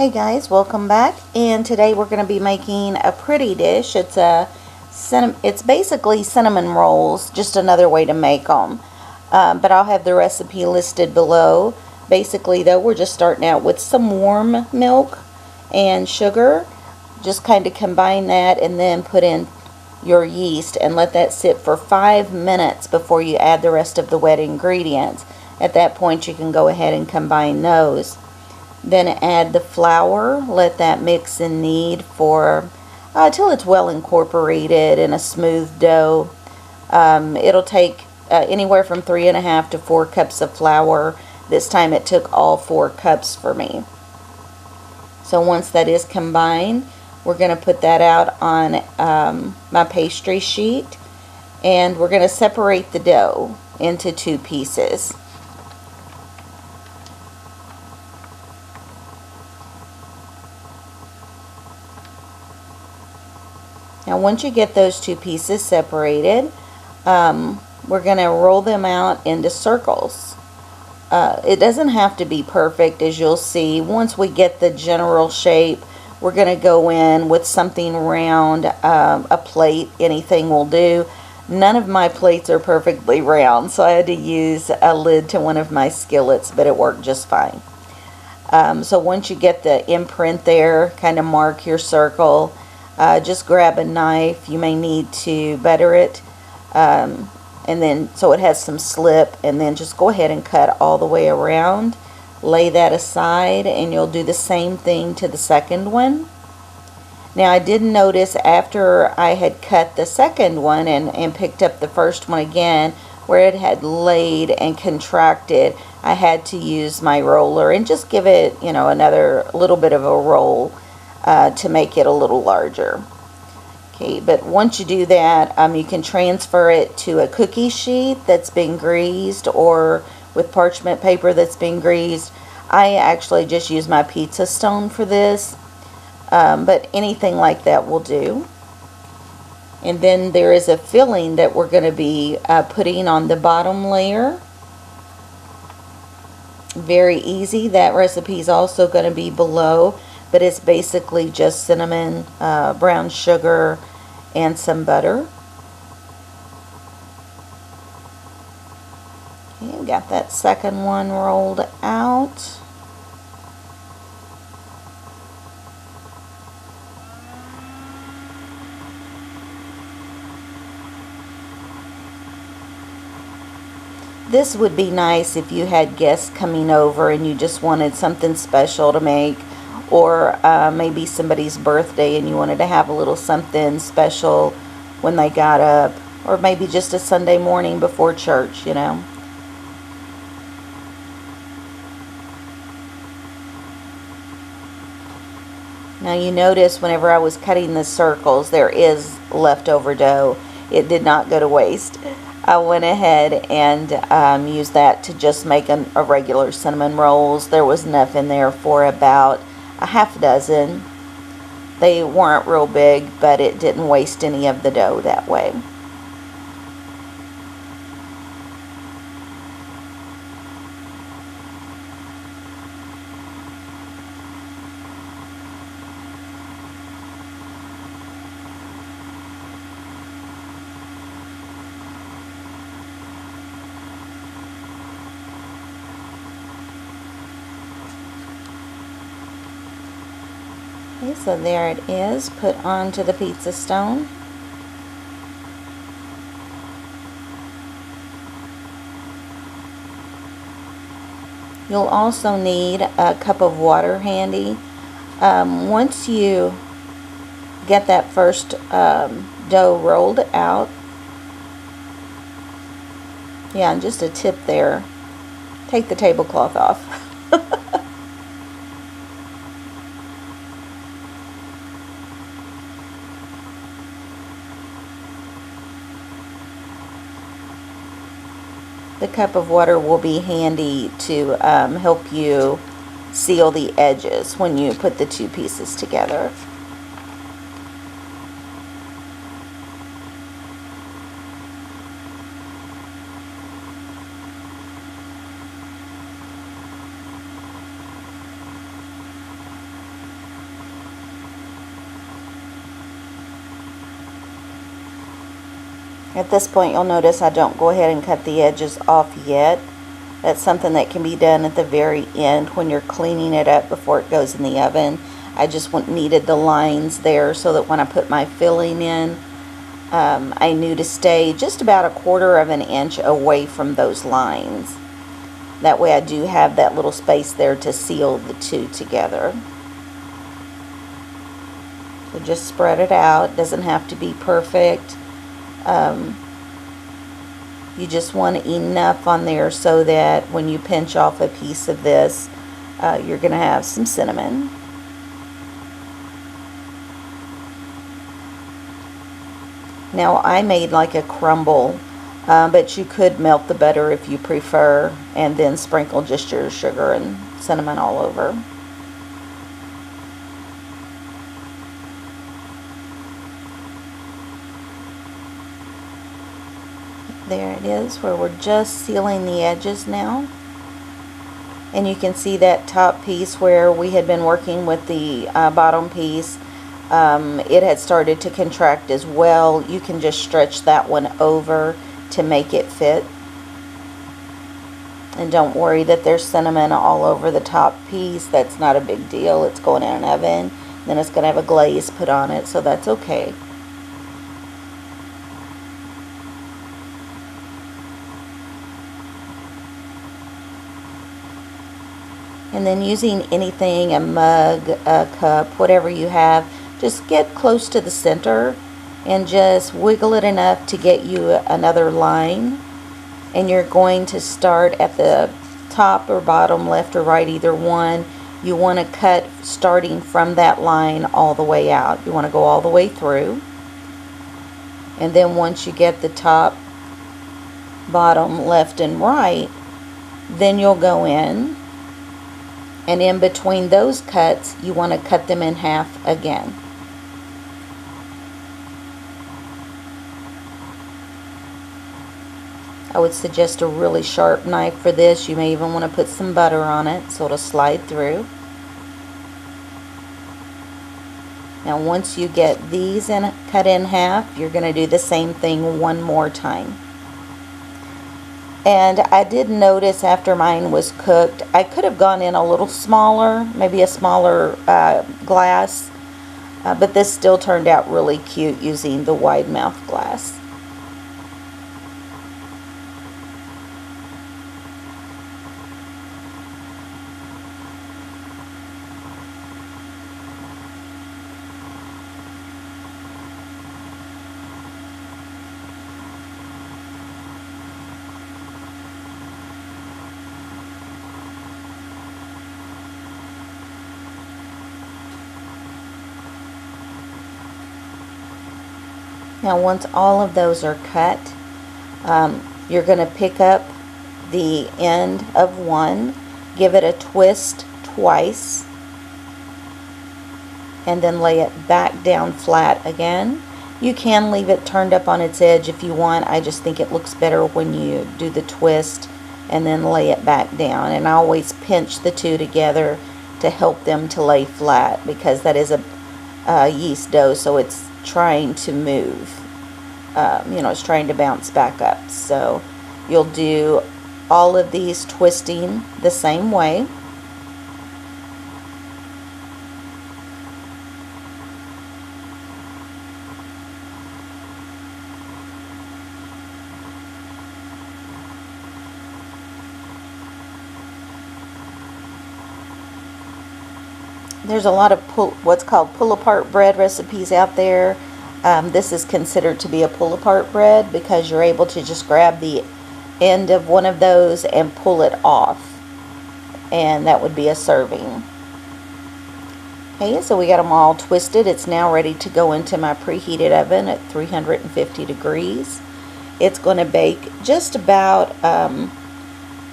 Hey guys, welcome back, and today we're going to be making a pretty dish. It's basically cinnamon rolls, just another way to make them. But I'll have the recipe listed below. Basically though, we're just starting out with some warm milk and sugar. Just kind of combine that and then put in your yeast and let that sit for 5 minutes before you add the rest of the wet ingredients. At that point you can go ahead and combine those. Then add the flour, let that mix and knead for till it's well incorporated in a smooth dough. It'll take anywhere from 3.5 to 4 cups of flour. This time it took all 4 cups for me. So once that is combined, we're going to put that out on my pastry sheet, and we're going to separate the dough into 2 pieces. Now once you get those 2 pieces separated, we're going to roll them out into circles. It doesn't have to be perfect, as you'll see. Once we get the general shape, we're going to go in with something round, a plate, anything will do. None of my plates are perfectly round, so I had to use a lid to one of my skillets, but it worked just fine. So once you get the imprint there, kind of mark your circle. Just grab a knife. You may need to butter it, and then so it has some slip, and then just go ahead and cut all the way around. Lay that aside, and you'll do the same thing to the second one. Now I did notice after I had cut the second one and picked up the first one again, where it had laid and contracted, I had to use my roller and just give it, another little bit of a roll to make it a little larger. Okay, but once you do that, you can transfer it to a cookie sheet that's been greased, or with parchment paper that's been greased. I actually just use my pizza stone for this, but anything like that will do. And then there is a filling that we're going to be putting on the bottom layer. Very easy. That recipe is also going to be below, but it's basically just cinnamon, brown sugar, and some butter. Okay, we got that second one rolled out. This would be nice if you had guests coming over and you just wanted something special to make, or maybe somebody's birthday and you wanted to have a little something special when they got up, or maybe just a Sunday morning before church, Now you notice whenever I was cutting the circles, there is leftover dough. It did not go to waste. I went ahead and used that to just make a regular cinnamon rolls. There was enough in there for about a half dozen. They weren't real big, but it didn't waste any of the dough that way. Okay, so there it is, put onto the pizza stone. You'll also need a cup of water handy. Once you get that first dough rolled out, yeah, and just a tip there, take the tablecloth off. The cup of water will be handy to help you seal the edges when you put the 2 pieces together. At this point, you'll notice I don't go ahead and cut the edges off yet. That's something that can be done at the very end when you're cleaning it up before it goes in the oven. I just needed the lines there so that when I put my filling in, I knew to stay just about 1/4 of an inch away from those lines. That way I do have that little space there to seal the two together. So just spread it out. It doesn't have to be perfect. You just want enough on there so that when you pinch off a piece of this, you're going to have some cinnamon. Now I made like a crumble, but you could melt the butter if you prefer and then sprinkle just your sugar and cinnamon all over. There it is, where we're just sealing the edges now. And you can see that top piece where we had been working with the bottom piece. It had started to contract as well. You can just stretch that one over to make it fit. And don't worry that there's cinnamon all over the top piece. That's not a big deal. It's going in an oven. Then it's going to have a glaze put on it, so that's okay. And then using anything, a mug, a cup, whatever you have, just get close to the center and just wiggle it enough to get you another line. And you're going to start at the top or bottom, left or right, either one. You want to cut starting from that line all the way out. You want to go all the way through. And then once you get the top, bottom, left and right, then you'll go in. And in between those cuts, you want to cut them in half again. I would suggest a really sharp knife for this. You may even want to put some butter on it so it'll slide through. Now once you get these cut in half, you're going to do the same thing one more time. And I did notice after mine was cooked, I could have gone in a little smaller, maybe a smaller glass, but this still turned out really cute using the wide mouth glass. Now once all of those are cut, you're going to pick up the end of one, give it a twist twice, and then lay it back down flat again. You can leave it turned up on its edge if you want. I just think it looks better when you do the twist and then lay it back down. And I always pinch the two together to help them to lay flat, because that is a yeast dough, so it's trying to move. It's trying to bounce back up. So you'll do all of these twisting the same way. There's a lot of what's called pull-apart bread recipes out there. This is considered to be a pull-apart bread because you're able to just grab the end of one of those and pull it off. And that would be a serving. Okay, so we got them all twisted. It's now ready to go into my preheated oven at 350 degrees. It's going to bake just about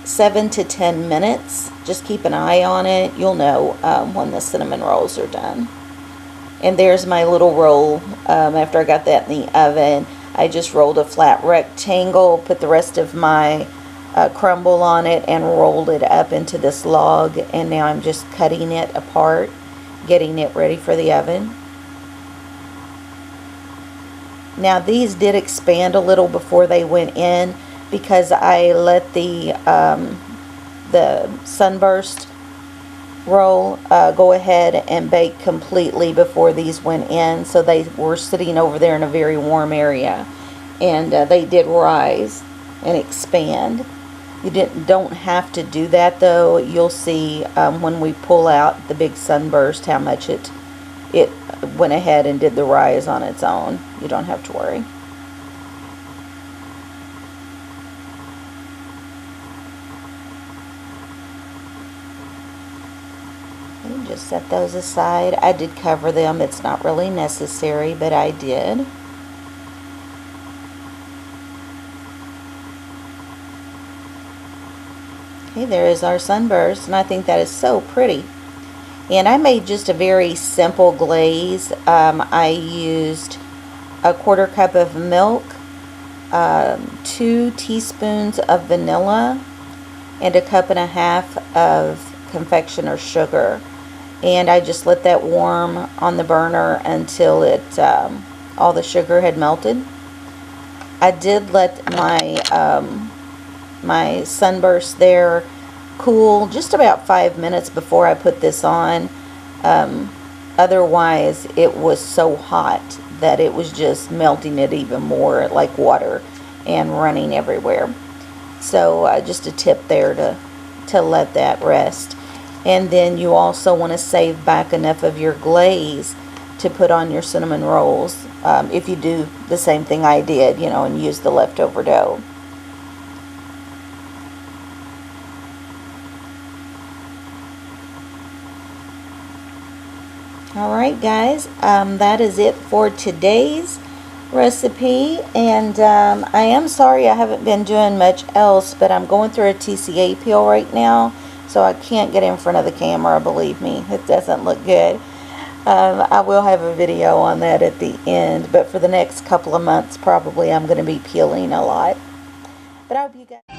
7 to 10 minutes. Just keep an eye on it. You'll know when the cinnamon rolls are done. And there's my little roll. After I got that in the oven, I just rolled a flat rectangle, put the rest of my crumble on it, and rolled it up into this log. And now I'm just cutting it apart, getting it ready for the oven. Now these did expand a little before they went in because I let the Sunburst roll go ahead and bake completely before these went in, so they were sitting over there in a very warm area, and they did rise and expand. You don't have to do that though. You'll see when we pull out the big Sunburst how much it went ahead and did the rise on its own. You don't have to worry. Okay, just set those aside. I did cover them. It's not really necessary, but I did. Okay, there is our Sunburst, and I think that is so pretty. And I made just a very simple glaze. I used a 1/4 cup of milk, 2 teaspoons of vanilla, and 1.5 cups of confectioner sugar. And I just let that warm on the burner until all the sugar had melted. I did let my Sunburst there cool just about 5 minutes before I put this on. Otherwise it was so hot that it was just melting it even more like water and running everywhere. So just a tip there to let that rest. And then you also want to save back enough of your glaze to put on your cinnamon rolls, if you do the same thing I did, you know, and use the leftover dough. Alright guys, that is it for today's recipe, and I am sorry I haven't been doing much else, but I'm going through a TCA peel right now, so I can't get in front of the camera, believe me. It doesn't look good. I will have a video on that at the end, but for the next couple of months probably I'm going to be peeling a lot. But I hope you guys